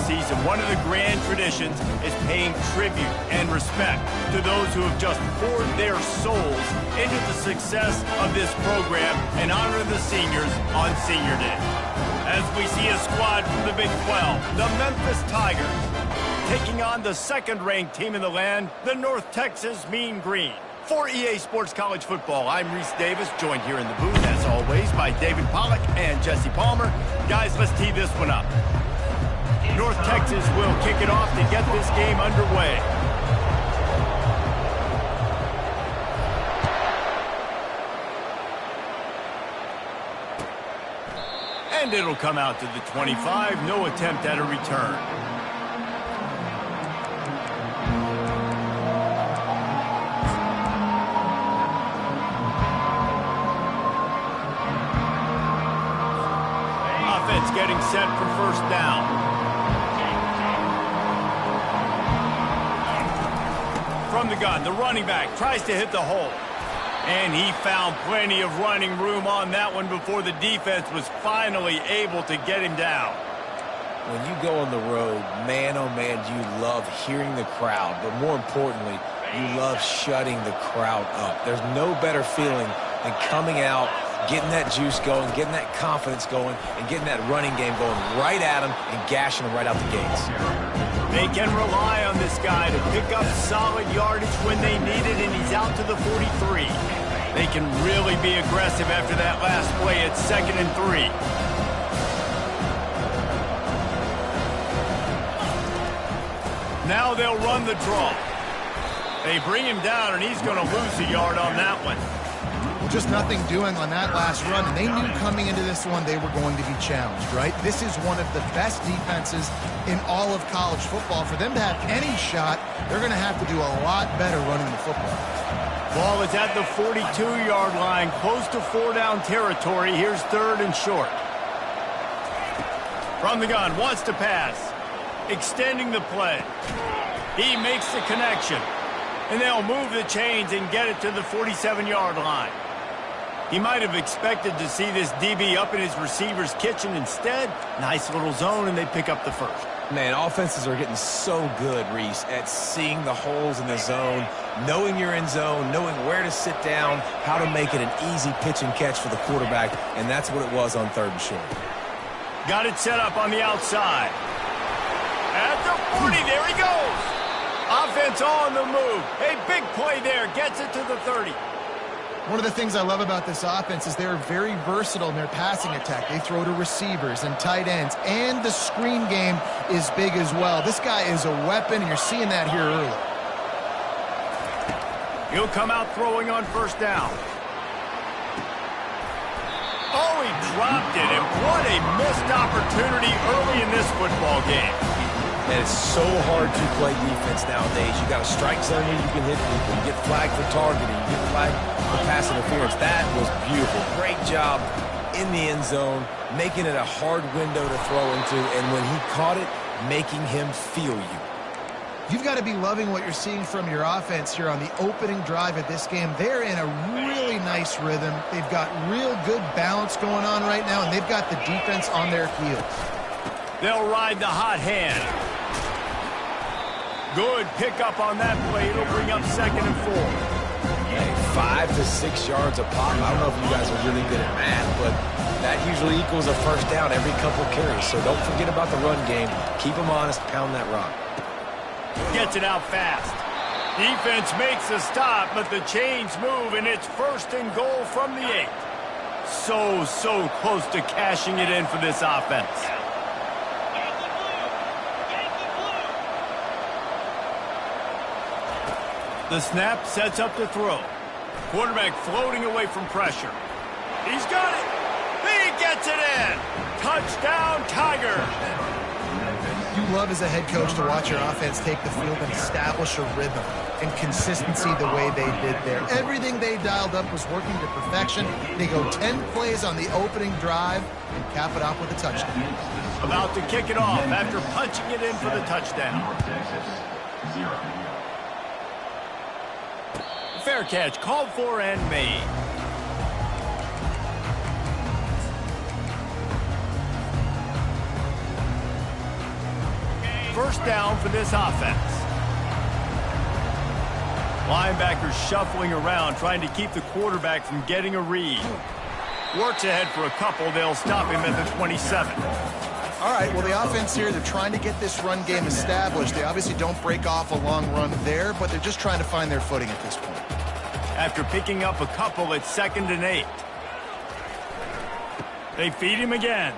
season, one of the grand traditions is paying tribute and respect to those who have just poured their souls into the success of this program and honor the seniors on Senior Day. As we see a squad from the Big 12, the Memphis Tigers, taking on the second-ranked team in the land, the North Texas Mean Green. For EA Sports College Football, I'm Reese Davis, joined here in the booth, as always, by David Pollack and Jesse Palmer. Guys, let's tee this one up. North Texas will kick it off to get this game underway. And it'll come out to the 25, no attempt at a return. Getting set for first down. From the gun, the running back tries to hit the hole. And he found plenty of running room on that one before the defense was finally able to get him down. When you go on the road, man, oh man, you love hearing the crowd. But more importantly, you love shutting the crowd up. There's no better feeling than coming out, getting that juice going, getting that confidence going, and getting that running game going right at them and gashing them right out the gates. They can rely on this guy to pick up solid yardage when they need it, and he's out to the 43. They can really be aggressive after that last play at 2nd and 3. Now they'll run the draw. They bring him down, and he's going to lose a yard on that one. Just nothing doing on that last run, and they knew coming into this one they were going to be challenged, right? This is one of the best defenses in all of college football. For them to have any shot, they're going to have to do a lot better running the football. Ball is at the 42-yard line, close to 4-down territory. Here's 3rd and short. From the gun, wants to pass. Extending the play. He makes the connection. And they'll move the chains and get it to the 47-yard line. He might have expected to see this DB up in his receiver's kitchen. Instead, nice little zone, and they pick up the first. Man, offenses are getting so good, Reese, at seeing the holes in the zone, knowing you're in zone, knowing where to sit down, how to make it an easy pitch and catch for the quarterback, and that's what it was on 3rd and short. Got it set up on the outside. At the 40, there he goes. Offense on the move. A big play there, gets it to the 30. One of the things I love about this offense is they're very versatile in their passing attack. They throw to receivers and tight ends, and the screen game is big as well. This guy is a weapon, and you're seeing that here early. He'll come out throwing on first down. Oh, he dropped it, and what a missed opportunity early in this football game. And it's so hard to play defense nowadays. You got a strike zone where you can hit people. You get flagged for targeting. You get flagged for pass interference. That was beautiful. Great job in the end zone, making it a hard window to throw into, and when he caught it, making him feel you. You've got to be loving what you're seeing from your offense here on the opening drive of this game. They're in a really nice rhythm. They've got real good balance going on right now, and they've got the defense on their heels. They'll ride the hot hand. Good pickup on that play. It'll bring up 2nd and 4. Hey, 5 to 6 yards a pop. I don't know if you guys are really good at math, but that usually equals a first down every couple carries. So don't forget about the run game. Keep them honest. Pound that rock. Gets it out fast. Defense makes a stop, but the chains move, and it's 1st and goal from the 8. So close to cashing it in for this offense. The snap sets up the throw. Quarterback floating away from pressure. He's got it. He gets it in. Touchdown, Tigers. You love as a head coach to watch your offense take the field and establish a rhythm and consistency the way they did there. Everything they dialed up was working to perfection. They go 10 plays on the opening drive and cap it off with a touchdown. About to kick it off after punching it in for the touchdown. Fair catch, called for and made. first down for this offense. Linebackers shuffling around, trying to keep the quarterback from getting a read. Works ahead for a couple. They'll stop him at the 27. All right, well, the offense here, they're trying to get this run game established. They obviously don't break off a long run there, but they're just trying to find their footing at this point. After picking up a couple, it's 2nd and 8. They feed him again.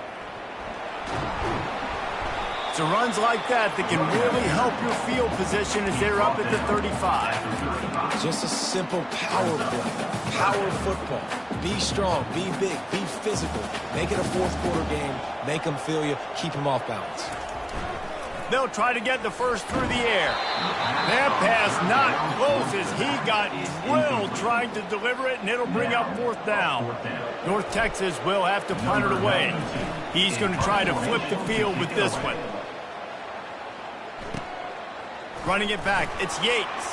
So runs like that can really help your field position as they're up at the 35. Just a simple power play. Power football. Be strong, be big, be physical. Make it a fourth quarter game. Make them feel you. Keep them off balance. They'll try to get the first through the air. That pass not close as he got drilled trying to deliver it, and it'll bring up 4th down. North Texas will have to punt it away. He's going to try to flip the field with this one. Running it back, it's Yates.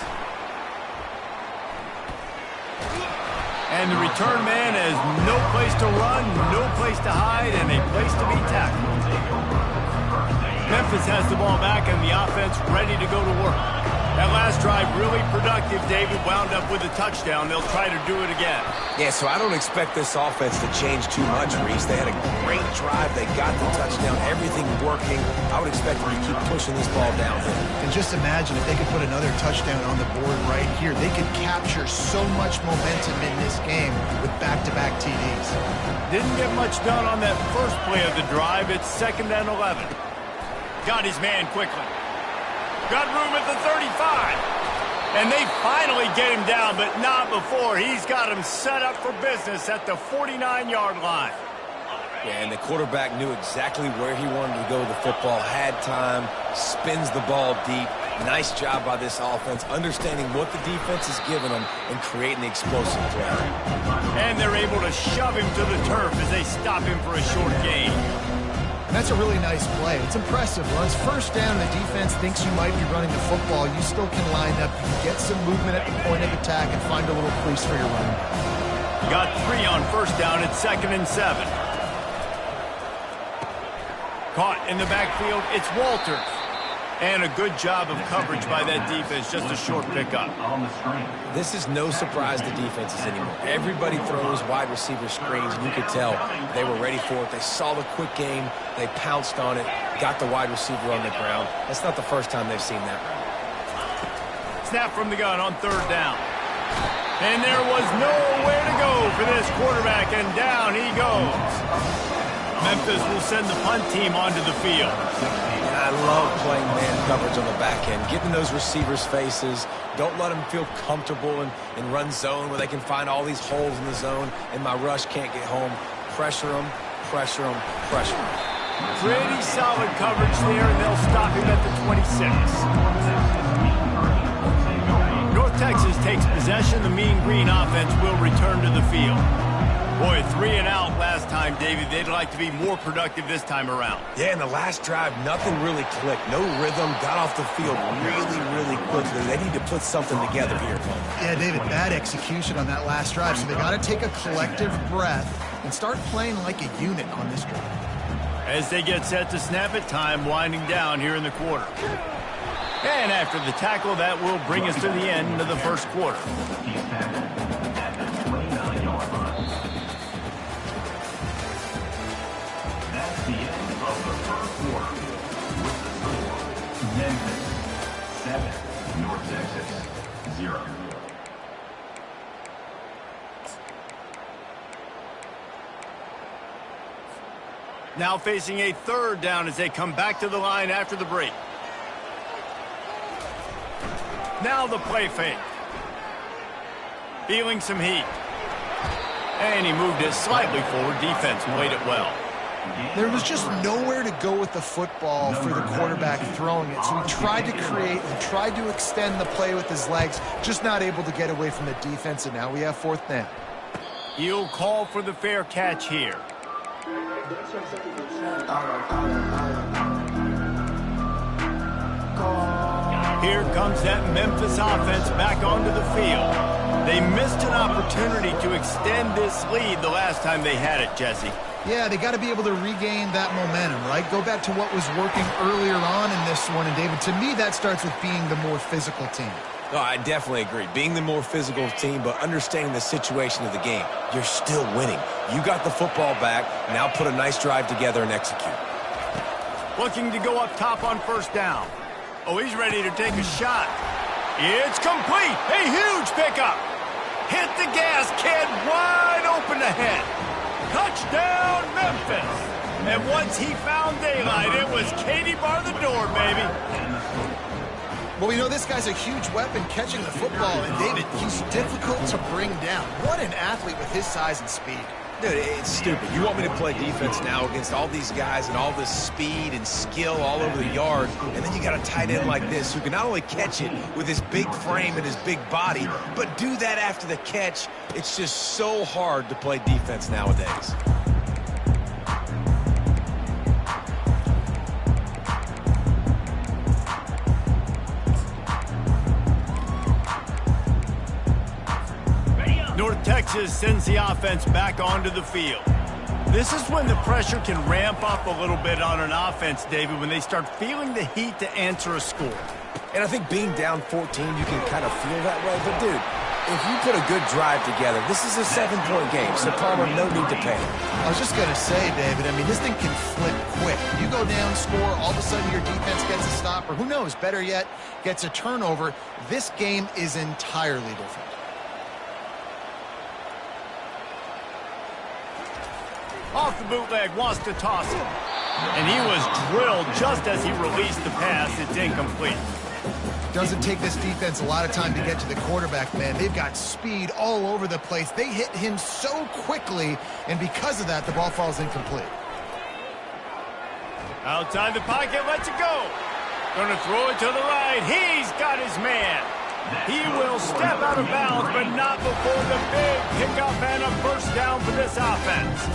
And the return man has no place to run, no place to hide, and a place to be tackled. Memphis has the ball back, and the offense ready to go to work. That last drive really productive. David wound up with a touchdown. They'll try to do it again. Yeah, so I don't expect this offense to change too much, Reese. They had a great drive. They got the touchdown. Everything working. I would expect them to keep pushing this ball down. And just imagine if they could put another touchdown on the board right here. They could capture so much momentum in this game with back-to-back TDs. Didn't get much done on that first play of the drive. It's 2nd and 11. Got his man quickly. Got room at the 35. And they finally get him down, but not before. He's got him set up for business at the 49-yard line. Yeah, and the quarterback knew exactly where he wanted to go with the football, had time, spins the ball deep. Nice job by this offense, understanding what the defense is giving them and creating the explosive play. And they're able to shove him to the turf as they stop him for a short gain. And that's a really nice play. It's impressive. Runs first down, the defense thinks you might be running the football. You still can line up. You can get some movement at the point of attack and find a little crease for your running. Got 3 on first down at 2nd and 7. Caught in the backfield, it's Walters. And a good job of coverage by that defense, just a short pickup. This is no surprise to defenses anymore. Everybody throws wide receiver screens, and you could tell they were ready for it. They saw the quick game, they pounced on it, got the wide receiver on the ground. That's not the first time they've seen that. Snap from the gun on 3rd down. And there was nowhere to go for this quarterback, and down he goes. Memphis will send the punt team onto the field. I love playing man coverage on the back end, getting those receivers' faces. Don't let them feel comfortable in run zone where they can find all these holes in the zone and my rush can't get home. Pressure them, pressure them, pressure them. Pretty solid coverage there, and they'll stop him at the 26. North Texas takes possession. The Mean Green offense will return to the field. Boy, 3 and out last time, David. They'd like to be more productive this time around. Yeah, in the last drive, nothing really clicked. No rhythm, got off the field really, really quickly. They need to put something together here. Yeah, David, bad execution on that last drive. So they got to take a collective breath and start playing like a unit on this drive. As they get set to snap it, time winding down here in the quarter. And after the tackle, that will bring us to the end of the first quarter. Memphis 7, North Texas 0. Now facing a 3rd down as they come back to the line after the break. Now the play fake. Feeling some heat. And he moved it slightly forward. Defense played it well. There was just nowhere to go with the football for the quarterback throwing it. So he tried to create and tried to extend the play with his legs, just not able to get away from the defense, and now we have 4th down. He'll call for the fair catch here. Here comes that Memphis offense back onto the field. They missed an opportunity to extend this lead the last time they had it, Jesse. Yeah, they got to be able to regain that momentum, right? Go back to what was working earlier on in this one. And, David, to me, that starts with being the more physical team. No, I definitely agree. Being the more physical team, but understanding the situation of the game. You're still winning. You got the football back. Now put a nice drive together and execute. Looking to go up top on first down. Oh, he's ready to take a shot. It's complete. A huge pickup. Hit the gas, kid. Wide open ahead. Touchdown, Memphis. And once he found daylight, it was Katie bar the door, baby. Well, we know this guy's a huge weapon catching the football, and David, he's difficult to bring down. What an athlete with his size and speed. Dude, it's stupid. You want me to play defense now against all these guys and all this speed and skill all over the yard, and then you got a tight end like this who can not only catch it with his big frame and his big body, but do that after the catch. It's just so hard to play defense nowadays. North Texas sends the offense back onto the field. This is when the pressure can ramp up a little bit on an offense, David, when they start feeling the heat to answer a score. And I think being down 14, you can kind of feel that way. But, dude, if you put a good drive together, this is a 7-point game, so Palmer, no need to panic. I was just going to say, David, I mean, this thing can flip quick. You go down, score, all of a sudden your defense gets a stop, or who knows, better yet, gets a turnover. This game is entirely different. Off the bootleg, wants to toss it. And he was drilled just as he released the pass. It's incomplete. Doesn't take this defense a lot of time to get to the quarterback, man. They've got speed all over the place. They hit him so quickly, and because of that, the ball falls incomplete. Outside the pocket, lets it go. Going to throw it to the right. He's got his man. He will step out of bounds, but not before the big pickup and a first down for this offense.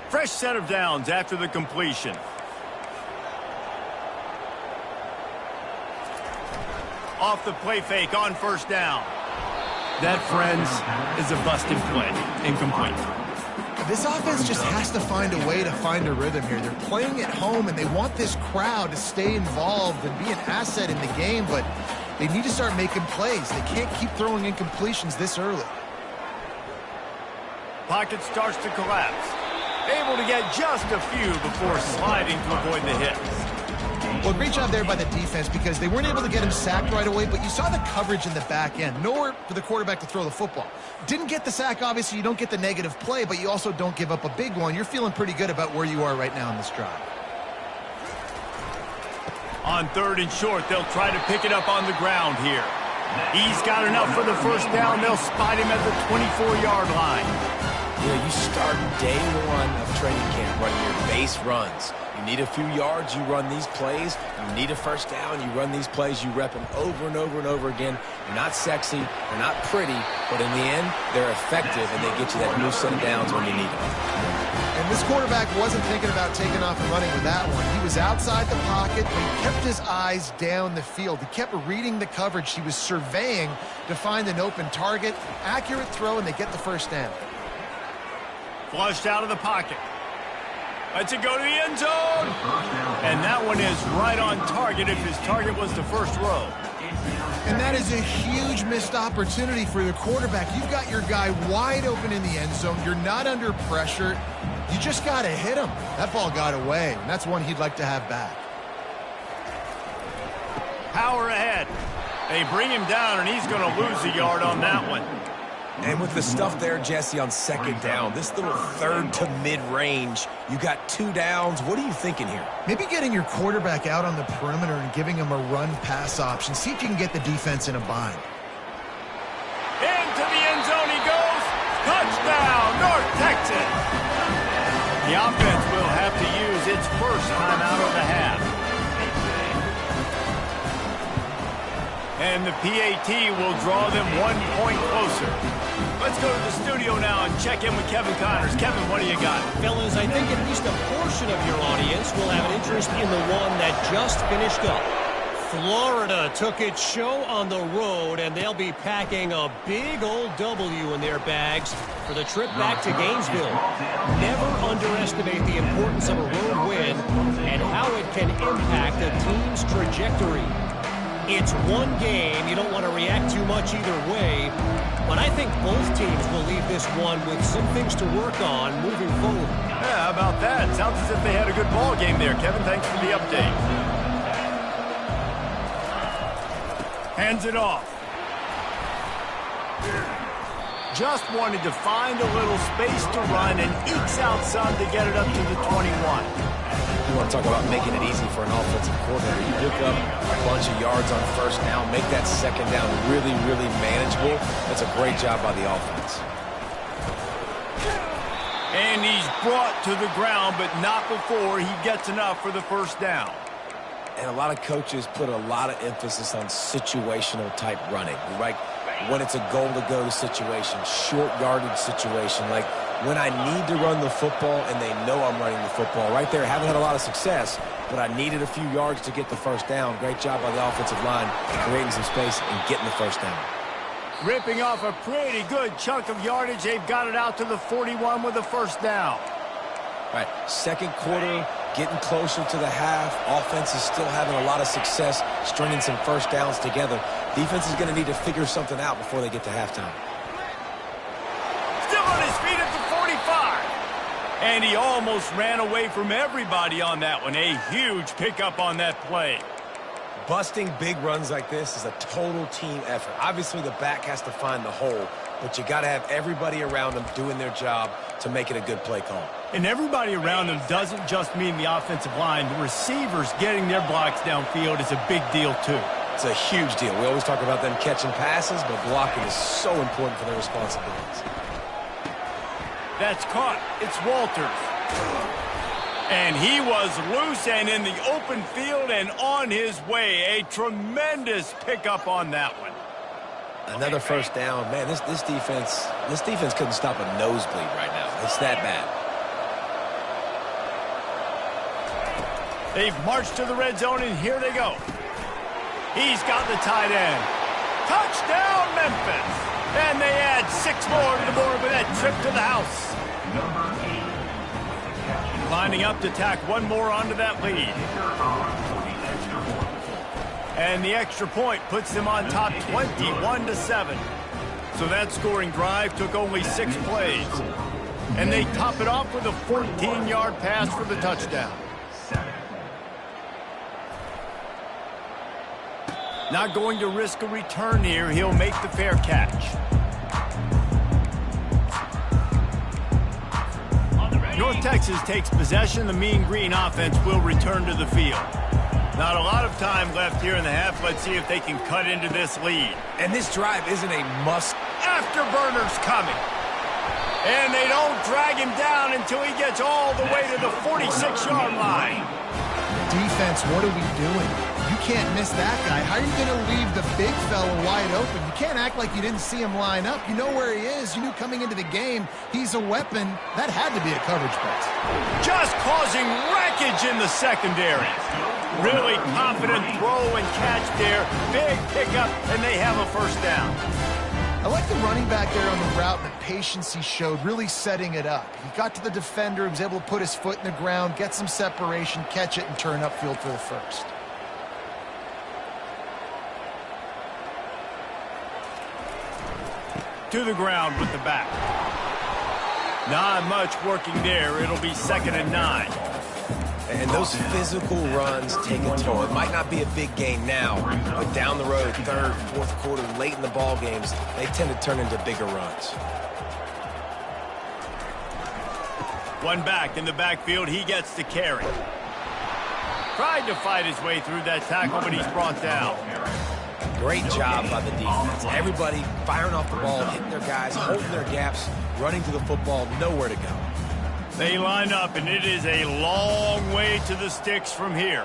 Fresh set of downs after the completion. Off the play fake on first down. That, friends, is a busted play. Incomplete. This offense just has to find a way to find a rhythm here. They're playing at home, and they want this crowd to stay involved and be an asset in the game, but they need to start making plays. They can't keep throwing incompletions this early. Pocket starts to collapse. Able to get just a few before sliding to avoid the hits. Well, great job there by the defense because they weren't able to get him sacked right away, but you saw the coverage in the back end. Nowhere for the quarterback to throw the football. Didn't get the sack, obviously. You don't get the negative play, but you also don't give up a big one. You're feeling pretty good about where you are right now in this drive. On third and short, they'll try to pick it up on the ground here. He's got enough for the first down. They'll spot him at the 24-yard line. You know, you start day one of training camp running your base runs. You need a few yards, you run these plays. You need a first down, you run these plays. You rep them over and over and over again. They're not sexy, they're not pretty, but in the end, they're effective, and they get you that new set of downs when you need them. And this quarterback wasn't thinking about taking off and running with that one. He was outside the pocket, but he kept his eyes down the field. He kept reading the coverage. He was surveying to find an open target. Accurate throw, and they get the first down. Flushed out of the pocket. Lets it go to the end zone. And that one is right on target if his target was the first row. And that is a huge missed opportunity for the quarterback. You've got your guy wide open in the end zone. You're not under pressure. You just got to hit him. That ball got away, and that's one he'd like to have back. Power ahead. They bring him down, and he's going to lose a yard on that one. And with the stuff there, Jesse, on second down, this little third to mid-range, you got 2 downs. What are you thinking here? Maybe getting your quarterback out on the perimeter and giving him a run-pass option. See if you can get the defense in a bind. Into the end zone he goes. Touchdown, North Texas. The offense will have to use its first timeout of the half. And the PAT will draw them 1 point closer. Let's go to the studio now and check in with Kevin Connors. Kevin, what do you got? Fellas, I think at least a portion of your audience will have an interest in the one that just finished up. Florida took its show on the road, and they'll be packing a big old W in their bags for the trip back to Gainesville. Never underestimate the importance of a road win and how it can impact a team's trajectory. It's one game. You don't want to react too much either way, but I think both teams will leave this one with some things to work on moving forward. Yeah, how about that? Sounds as if they had a good ball game there. Kevin, thanks for the update. Hands it off. Just wanted to find a little space to run and ekes out some to get it up to the 21. You want to talk about making it easy for an offensive coordinator. You pick up a bunch of yards on first down, make that second down really, really manageable. That's a great job by the offense. And he's brought to the ground, but not before he gets enough for the first down. And a lot of coaches put a lot of emphasis on situational type running, right? When it's a goal-to-go situation, short yardage situation, like when I need to run the football and they know I'm running the football. Right there, haven't had a lot of success, but I needed a few yards to get the first down. Great job by the offensive line creating some space and getting the first down. Ripping off a pretty good chunk of yardage. They've got it out to the 41 with the first down. All right, second quarter, getting closer to the half. Offense is still having a lot of success stringing some first downs together. Defense is going to need to figure something out before they get to halftime. Still on his feet at the 45. And he almost ran away from everybody on that one. A huge pickup on that play. Busting big runs like this is a total team effort. Obviously, the back has to find the hole, but you got to have everybody around them doing their job to make it a good play call. And everybody around them doesn't just mean the offensive line. The receivers getting their blocks downfield is a big deal, too. It's a huge deal. We always talk about them catching passes, but blocking is so important for their responsibilities. That's caught. It's Walters. And he was loose and in the open field and on his way. A tremendous pickup on that one. Another first down. Man, this defense couldn't stop a nosebleed right now. It's that bad. They've marched to the red zone, and here they go. He's got the tight end. Touchdown, Memphis. And they add 6 more to the board with that trip to the house. Lining up to tack one more onto that lead. And the extra point puts them on top 21-7. So that scoring drive took only 6 plays. And they top it off with a 14-yard pass for the touchdown. Not going to risk a return here. He'll make the fair catch. North Texas takes possession. The Mean Green offense will return to the field. Not a lot of time left here in the half. Let's see if they can cut into this lead. And this drive isn't a must. Afterburners coming. And they don't drag him down until he gets all the way to the 46-yard line. Defense, what are we doing? You can't miss that guy. How are you going to leave the big fella wide open? You can't act like you didn't see him line up. You know where he is. You knew coming into the game he's a weapon. That had to be a coverage blitz. Just causing wreckage in the secondary. Really confident throw and catch there. Big pickup, and they have a first down. I like the running back there on the route and the patience he showed, really setting it up. He got to the defender, he was able to put his foot in the ground, get some separation, catch it, and turn upfield for the first. To the ground with the back. Not much working there. It'll be 2nd and 9. And those physical runs take a toll. It might not be a big gain now, but down the road, 3rd, 4th quarter, late in the ball games, they tend to turn into bigger runs. One back in the backfield. He gets the carry. Tried to fight his way through that tackle, but he's brought down. Great job by the defense. Everybody firing off the ball, hitting their guys, holding their gaps, running to the football, nowhere to go. They line up, and it is a long way to the sticks from here.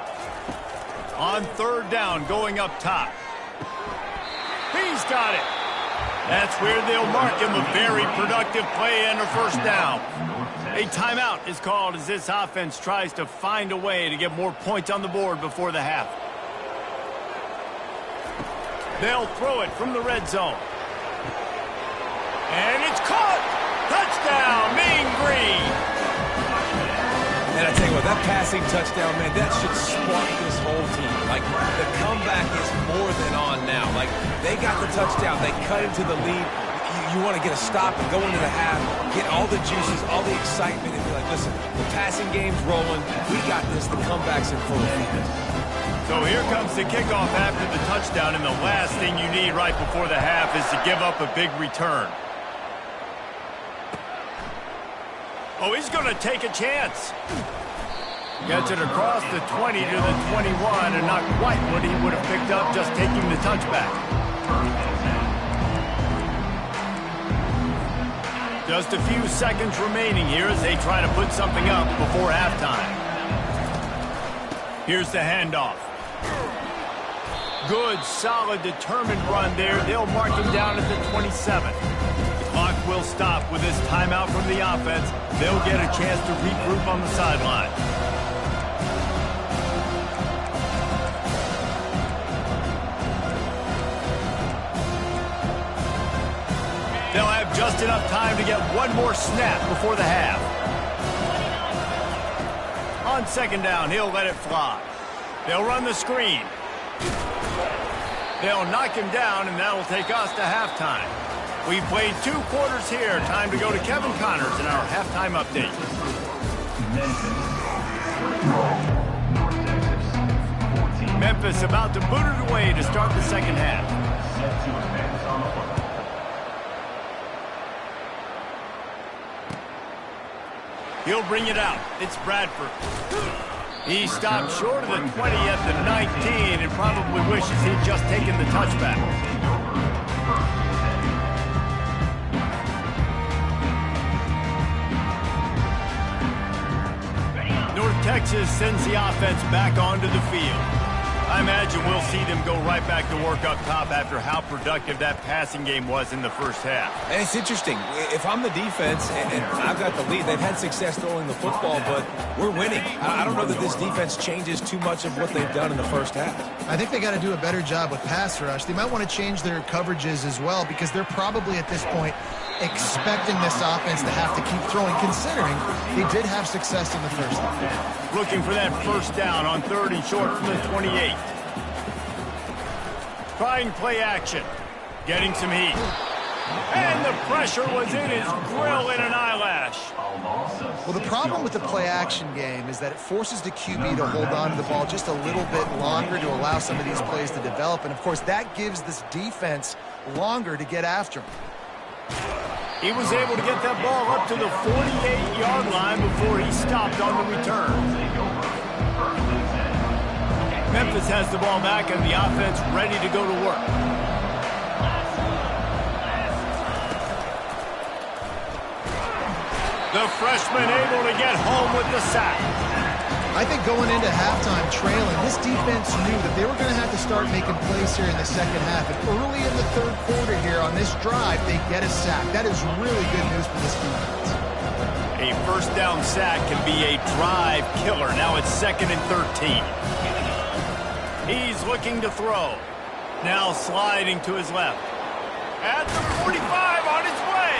On 3rd down, going up top. He's got it. That's where they'll mark him. A very productive play and a first down. A timeout is called as this offense tries to find a way to get more points on the board before the half. They'll throw it from the red zone. And it's caught! Touchdown, Mean Green! And I tell you what, that passing touchdown, man, that should spark this whole team. Like, the comeback is more than on now. Like, they got the touchdown. They cut into the lead. You want to get a stop and go into the half, get all the juices, all the excitement, and be like, listen, the passing game's rolling. We got this. The comeback's in full effect. So here comes the kickoff after the touchdown, and the last thing you need right before the half is to give up a big return. Oh, he's going to take a chance. Gets it across the 20 to the 21, and not quite what he would have picked up just taking the touchback. Just a few seconds remaining here as they try to put something up before halftime. Here's the handoff. Good, solid, determined run there. They'll mark him down at the 27. The clock will stop with this timeout from the offense. They'll get a chance to regroup on the sideline. They'll have just enough time to get one more snap before the half. On second down, he'll let it fly. They'll run the screen. They'll knock him down, and that'll take us to halftime. We've played 2 quarters here. Time to go to Kevin Connors in our halftime update. Memphis about to boot it away to start the second half. He'll bring it out. It's Bradford. He stopped short of the 20 at the 19 and probably wishes he'd just taken the touchback. North Texas sends the offense back onto the field. I imagine we'll see them go right back to work up top after how productive that passing game was in the first half. And it's interesting. If I'm the defense and I've got the lead, they've had success throwing the football, but we're winning. I don't know that this defense changes too much of what they've done in the first half. I think they got to do a better job with pass rush. They might want to change their coverages as well because they're probably at this point expecting this offense to have to keep throwing, considering they did have success in the first half. Looking for that first down on 3rd and short from the 28. Trying play action. Getting some heat. And the pressure was in his grill in an eyelash. Well, the problem with the play-action game is that it forces the QB to hold on to the ball just a little bit longer to allow some of these plays to develop. And, of course, that gives this defense longer to get after him. He was able to get that ball up to the 48-yard line before he stopped on the return. Memphis has the ball back and the offense ready to go to work. The freshman able to get home with the sack. I think going into halftime trailing, this defense knew that they were going to have to start making plays here in the second half. And early in the 3rd quarter here on this drive, they get a sack. That is really good news for this defense. A first down sack can be a drive killer. Now it's 2nd and 13. He's looking to throw. Now sliding to his left. At the 45 on his way.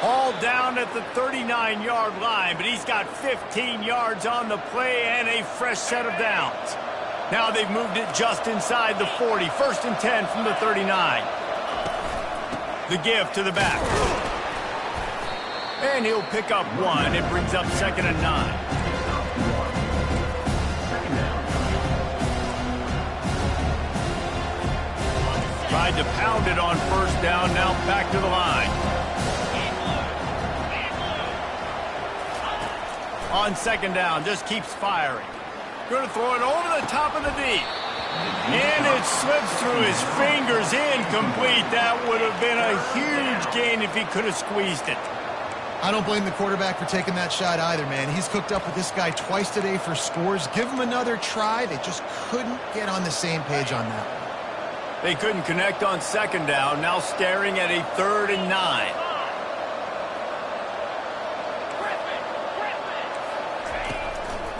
All down at the 39-yard line, but he's got 15 yards on the play and a fresh set of downs. Now they've moved it just inside the 40. 1st and 10 from the 39. The give to the back. And he'll pick up 1. It brings up 2nd and 9. Tried to pound it on 1st down, now back to the line. On 2nd down, just keeps firing. Going to throw it over the top of the deep. And it slips through his fingers, incomplete. That would have been a huge gain if he could have squeezed it. I don't blame the quarterback for taking that shot either, man. He's cooked up with this guy twice today for scores. Give him another try. They just couldn't get on the same page on that one. They couldn't connect on 2nd down, now staring at a 3rd and 9.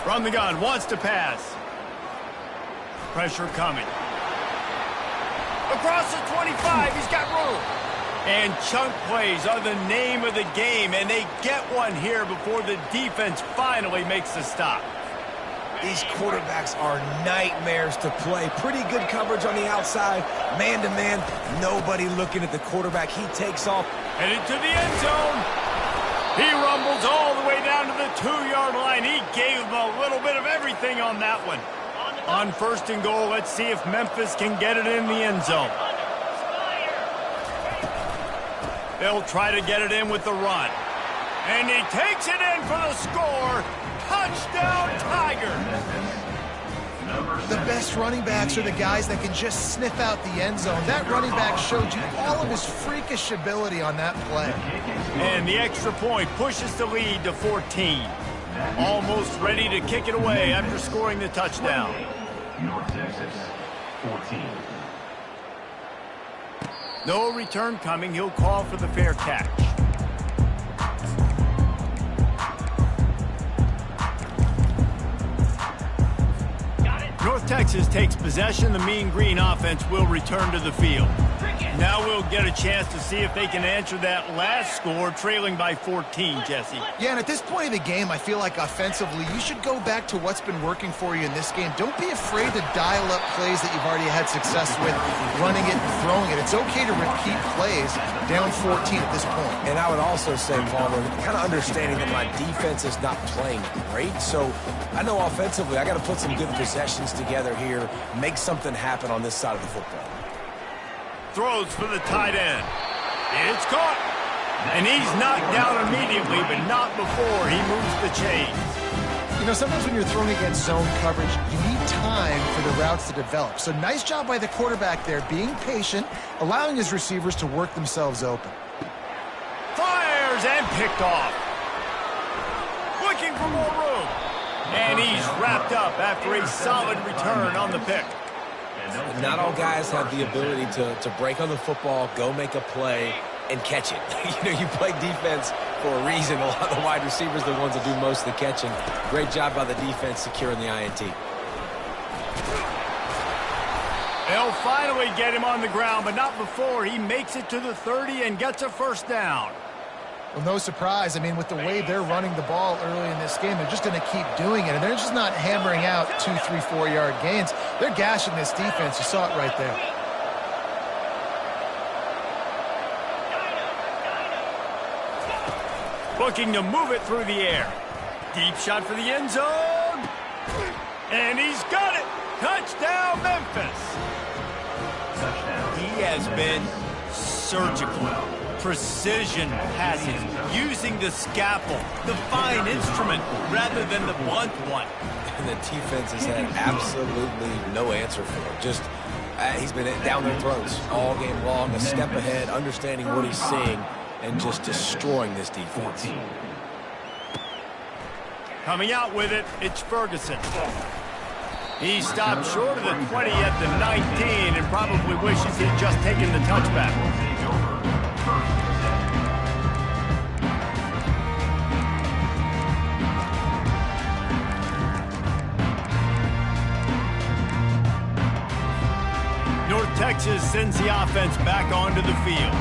From the gun, wants to pass. Pressure coming. Across the 25, he's got room. And chunk plays are the name of the game, and they get one here before the defense finally makes the stop. These quarterbacks are nightmares to play. Pretty good coverage on the outside. Man-to-man, nobody looking at the quarterback. He takes off. Headed to the end zone. He rumbles all the way down to the 2-yard line. He gave him a little bit of everything on that one. On 1st and goal, let's see if Memphis can get it in the end zone. They'll try to get it in with the run. And he takes it in for the score. Touchdown, Tigers. The best running backs are the guys that can just sniff out the end zone. That running back showed you all of his freakish ability on that play. And the extra point pushes the lead to 14. Almost ready to kick it away after scoring the touchdown. North Texas, 14. No return coming. He'll call for the fair catch. North Texas takes possession. The Mean Green offense will return to the field. Now we'll get a chance to see if they can answer that last score, trailing by 14, Jesse. Yeah, and at this point of the game, I feel like offensively, you should go back to what's been working for you in this game. Don't be afraid to dial up plays that you've already had success with, running it and throwing it. It's okay to repeat plays down 14 at this point. And I would also say, Palmer, kind of understanding that my defense is not playing great. So I know offensively, I got to put some good possessions together here, make something happen on this side of the football. Throws for the tight end. It's caught. And he's knocked down immediately, but not before he moves the chains. You know, sometimes when you're throwing against zone coverage, you need time for the routes to develop. So nice job by the quarterback there, being patient, allowing his receivers to work themselves open. Fires and picked off. Looking for more room. And he's wrapped up after a solid return on the pick. Not all guys have the ability to break on the football, go make a play, and catch it. You know, you play defense for a reason. A lot of the wide receivers are the ones that do most of the catching. Great job by the defense securing the INT. They'll finally get him on the ground, but not before he makes it to the 30 and gets a first down. Well, no surprise. I mean, with the way they're running the ball early in this game, they're just going to keep doing it. And they're just not hammering out 2, 3, 4-yard gains. They're gashing this defense. You saw it right there. Looking to move it through the air. Deep shot for the end zone. And he's got it. Touchdown, Memphis. He has been surgical. Precision passes, using the scalpel, the fine instrument, rather than the blunt one. And the defense has had absolutely no answer for it. Just, he's been down their throats all game long, a step ahead, understanding what he's seeing, and just destroying this defense. Coming out with it, it's Ferguson. He stopped short of the 20 at the 19 and probably wishes he'd just taken the touchback. North Texas sends the offense back onto the field.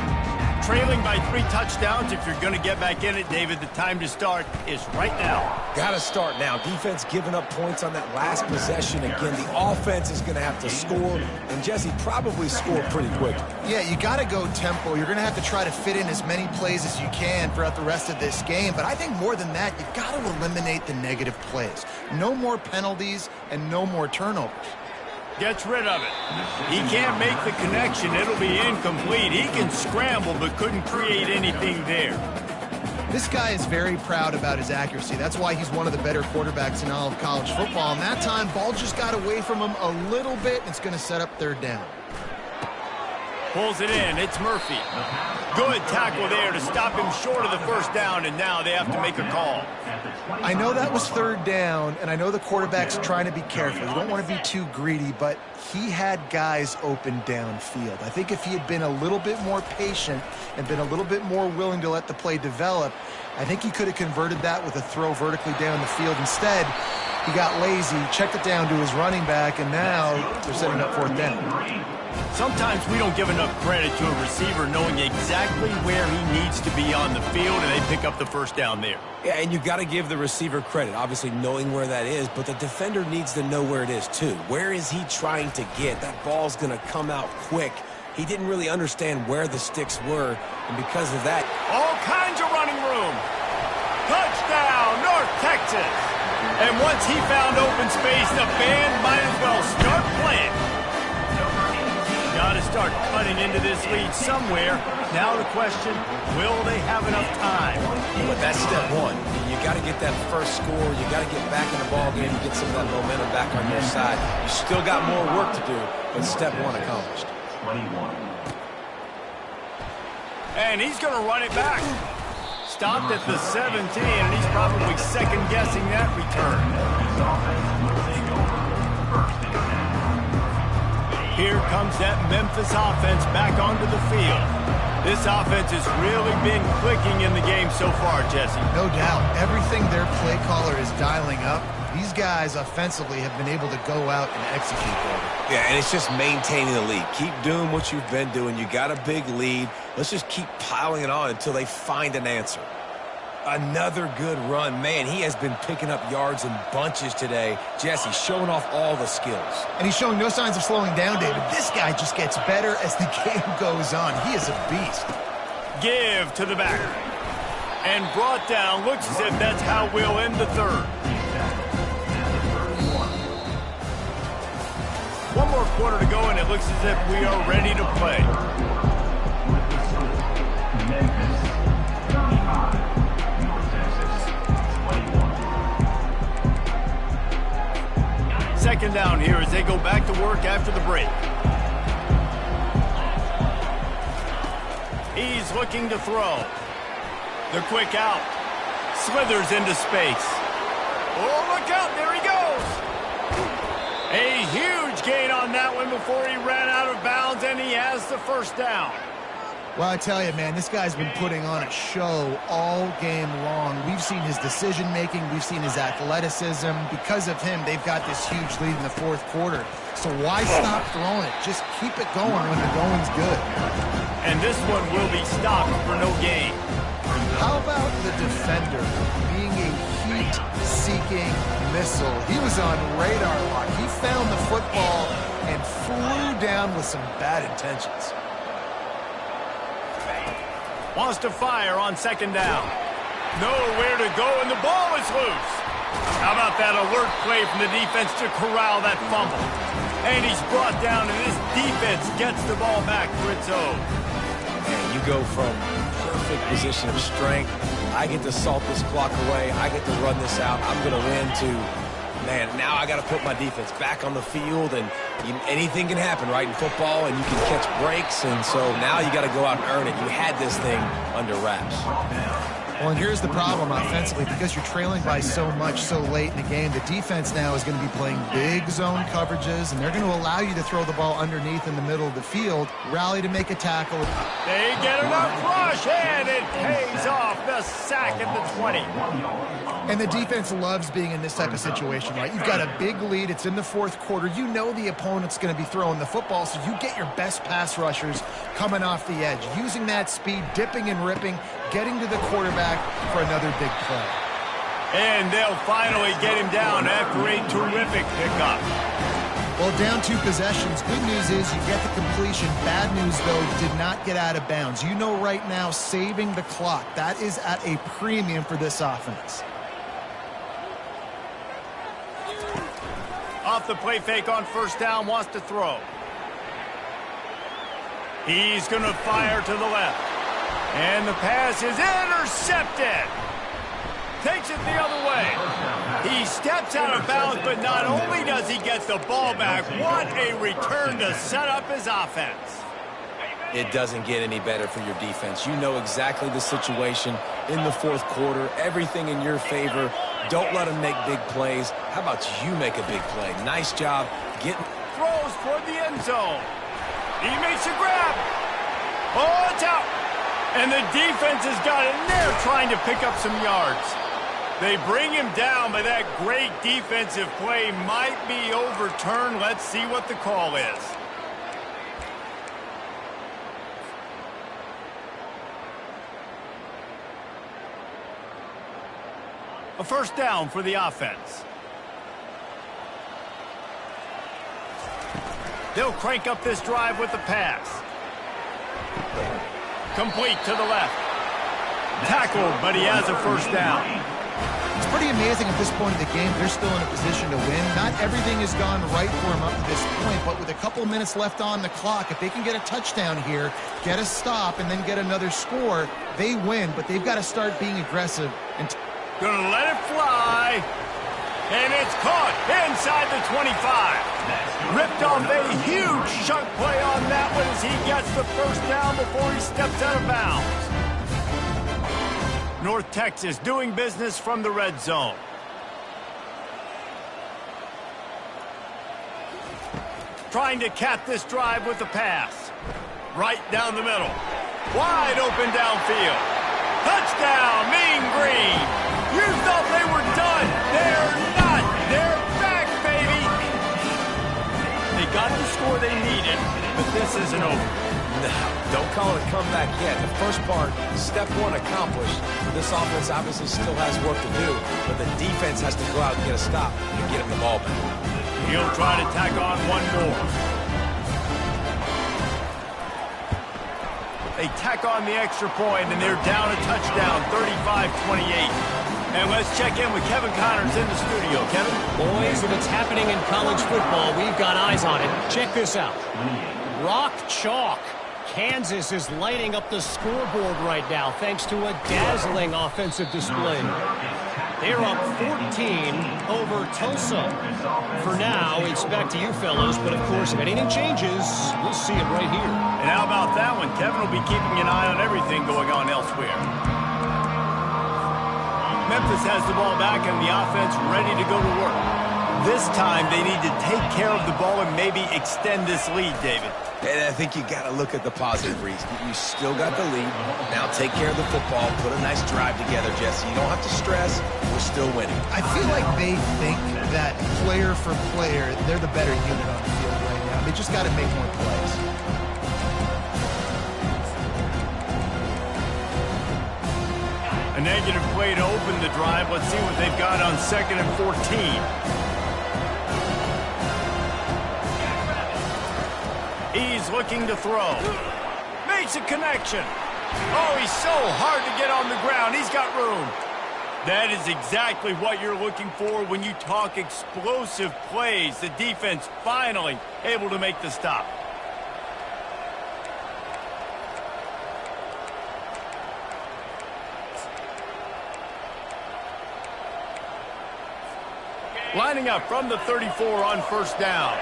Trailing by 3 touchdowns. If you're going to get back in it, David, the time to start is right now. Got to start now. Defense giving up points on that last possession. Again, the offense is going to have to score, and Jesse probably score pretty quickly. Yeah, you got to go tempo. You're going to have to try to fit in as many plays as you can throughout the rest of this game. But I think more than that, you've got to eliminate the negative plays. No more penalties and no more turnovers. Gets rid of it. He can't make the connection. It'll be incomplete. He can scramble, but couldn't create anything there. This guy is very proud about his accuracy. That's why he's one of the better quarterbacks in all of college football. And that time, ball just got away from him a little bit. It's going to set up 3rd down. Pulls it in. It's Murphy. Good tackle there to stop him short of the first down, and now they have to make a call. I know that was 3rd down, and I know the quarterback's trying to be careful. You don't want to be too greedy, but he had guys open downfield. I think if he had been a little bit more patient and been a little bit more willing to let the play develop, I think he could have converted that with a throw vertically down the field. Instead, He got lazy, checked it down to his running back, and now they're setting up 4th down. Sometimes we don't give enough credit to a receiver knowing exactly where he needs to be on the field, and they pick up the 1st down there. Yeah, and you got to give the receiver credit, obviously knowing where that is, but the defender needs to know where it is too. Where is he trying to get? That ball's going to come out quick. He didn't really understand where the sticks were, and because of that... All kinds of running room. Touchdown, North Texas. And once he found open space, the band might as well start playing. Got to start cutting into this lead somewhere. Now the question, will they have enough time? But that's step one. You got to get that first score. You got to get back in the ball game and get some of that momentum back on your side. You still got more work to do, but step one accomplished. 21. And he's going to run it back. Stopped at the 17, and he's probably second-guessing that return. Here comes that Memphis offense back onto the field. This offense has really been clicking in the game so far, Jesse. No doubt. Everything their play caller is dialing up, these guys offensively have been able to go out and execute there. Yeah, and it's just maintaining the lead. Keep doing what you've been doing. You got a big lead. Let's just keep piling it on until they find an answer. Another good run. Man, he has been picking up yards in bunches today. Jesse showing off all the skills. And he's showing no signs of slowing down, David. This guy just gets better as the game goes on. He is a beast. Give to the back. And brought down. Looks as if that's how we'll end the 3rd. One more quarter to go, and it looks as if we are ready to play. Memphis 35. North Texas 21. 2nd down here as they go back to work after the break. He's looking to throw. The quick out. Slithers into space. Oh, look out. There he goes. A huge gain on that one before he ran out of bounds, and he has the 1st down. Well, I tell you, man, this guy's been putting on a show all game long. We've seen his decision-making. We've seen his athleticism. Because of him, they've got this huge lead in the 4th quarter. So why stop throwing it? Just keep it going when the going's good. And this one will be stopped for no gain. How about the defender being a heat-seeking missile? He was on radar lock. He found the football and flew down with some bad intentions. Wants to fire on 2nd down. Nowhere to go, and the ball is loose. How about that alert play from the defense to corral that fumble? And he's brought down, and this defense gets the ball back for its own. And you go from perfect position of strength. I get to salt this clock away. I get to run this out. I'm going to win to, man, now I got to put my defense back on the field, and anything can happen, right, in football, and you can catch breaks, and so now you got to go out and earn it. You had this thing under wraps. Well, and here's the problem offensively. Because you're trailing by so much so late in the game, the defense now is going to be playing big zone coverages, and they're going to allow you to throw the ball underneath in the middle of the field, rally to make a tackle. They get enough rush, and it pays off. The sack at the 20. And the defense loves being in this type of situation, right? You've got a big lead. It's in the 4th quarter. You know the opponent's going to be throwing the football, so you get your best pass rushers coming off the edge, using that speed, dipping and ripping, getting to the quarterback for another big play. And they'll finally get him down after a terrific pickup. Well, down 2 possessions. Good news is you get the completion. Bad news, though, did not get out of bounds. You know right now, saving the clock, that is at a premium for this offense. Off the play fake on 1st down, wants to throw. He's going to fire to the left. And the pass is intercepted. Takes it the other way. He steps out of bounds, but not only does he get the ball back, what a return to set up his offense. It doesn't get any better for your defense. You know exactly the situation in the 4th quarter. Everything in your favor. Don't let them make big plays. How about you make a big play? Nice job getting... Throws toward the end zone. He makes a grab. Oh, it's out. And the defense has got in there trying to pick up some yards. They bring him down, but that great defensive play might be overturned. Let's see what the call is. A first down for the offense. They'll crank up this drive with the pass. Complete to the left. Tackled, but he has a first down. It's pretty amazing at this point of the game, they're still in a position to win. Not everything has gone right for them up to this point, but with a couple of minutes left on the clock, if they can get a touchdown here, get a stop, and then get another score, they win, but they've got to start being aggressive. And Gonna let it fly. And it's caught inside the 25. Ripped off a huge chunk play on that one as he gets the first down before he steps out of bounds. North Texas doing business from the red zone. Trying to cap this drive with the pass. Right down the middle. Wide open downfield. Touchdown, Mean Green. You thought they were done. They're not. They're back, baby. They got the score they needed, but this isn't over. No, don't call it a comeback yet. The first part, step one accomplished. This offense obviously still has work to do, but the defense has to go out and get a stop and get him the ball back. He'll try to tack on one more. They tack on the extra point, and they're down a touchdown, 35-28. And let's check in with Kevin Connors in the studio. Kevin? Boys, if it's happening in college football, we've got eyes on it. Check this out. Rock chalk. Kansas is lighting up the scoreboard right now thanks to a dazzling offensive display. They're up 14 over Tulsa. For now, it's back to you fellows, but of course, if anything changes, we'll see it right here. And how about that one? Kevin will be keeping an eye on everything going on elsewhere. Memphis has the ball back and the offense ready to go to work. This time, they need to take care of the ball and maybe extend this lead, David. And I think you got to look at the positive reason. You still got the lead. Now take care of the football. Put a nice drive together, Jesse. You don't have to stress. We're still winning. I feel like they think that player for player, they're the better unit on the field right now. They just got to make more plays. A negative play to open the drive. Let's see what they've got on 2nd and 14. He's looking to throw. Makes a connection. Oh, he's so hard to get on the ground. He's got room. That is exactly what you're looking for when you talk explosive plays. The defense finally able to make the stop. Lining up from the 34 on first down.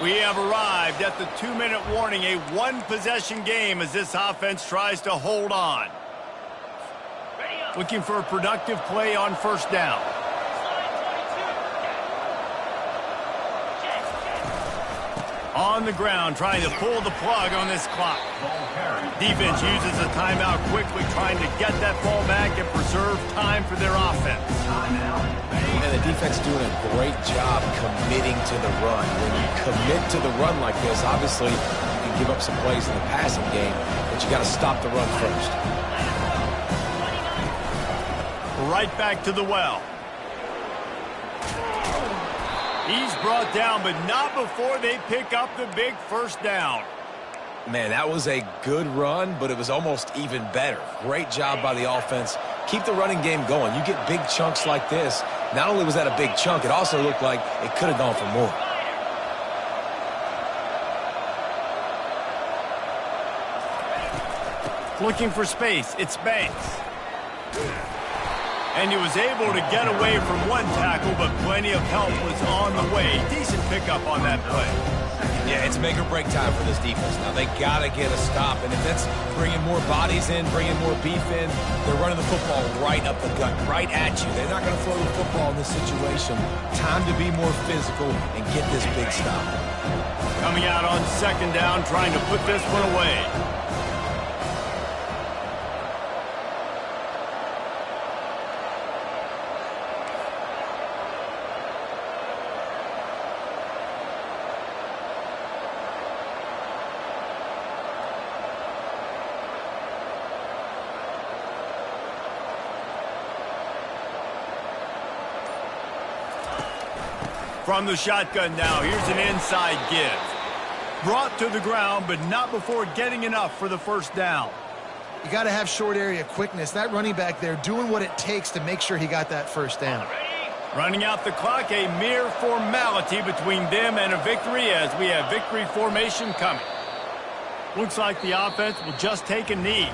We have arrived at the 2-minute warning, a one-possession game as this offense tries to hold on. Looking for a productive play on first down. On the ground, trying to pull the plug on this clock. Defense uses a timeout quickly, trying to get that ball back and preserve time for their offense. And the defense doing a great job committing to the run. When you commit to the run like this, obviously you can give up some plays in the passing game, but you got to stop the run first. Right back to the well. He's brought down, but not before they pick up the big first down. Man, that was a good run, but it was almost even better. Great job by the offense. Keep the running game going. You get big chunks like this. Not only was that a big chunk, it also looked like it could have gone for more. Looking for space. It's Banks. And he was able to get away from one tackle, but plenty of help was on the way. Decent pickup on that play. Yeah, it's make or break time for this defense. Now, they got to get a stop, and if that's bringing more bodies in, bringing more beef in, they're running the football right up the gut, right at you. They're not going to throw the football in this situation. Time to be more physical and get this big stop. Coming out on second down, trying to put this one away. From the shotgun now, here's an inside give. Brought to the ground, but not before getting enough for the first down. You got to have short area quickness. That running back there doing what it takes to make sure he got that first down. Running out the clock, a mere formality between them and a victory as we have victory formation coming. Looks like the offense will just take a knee.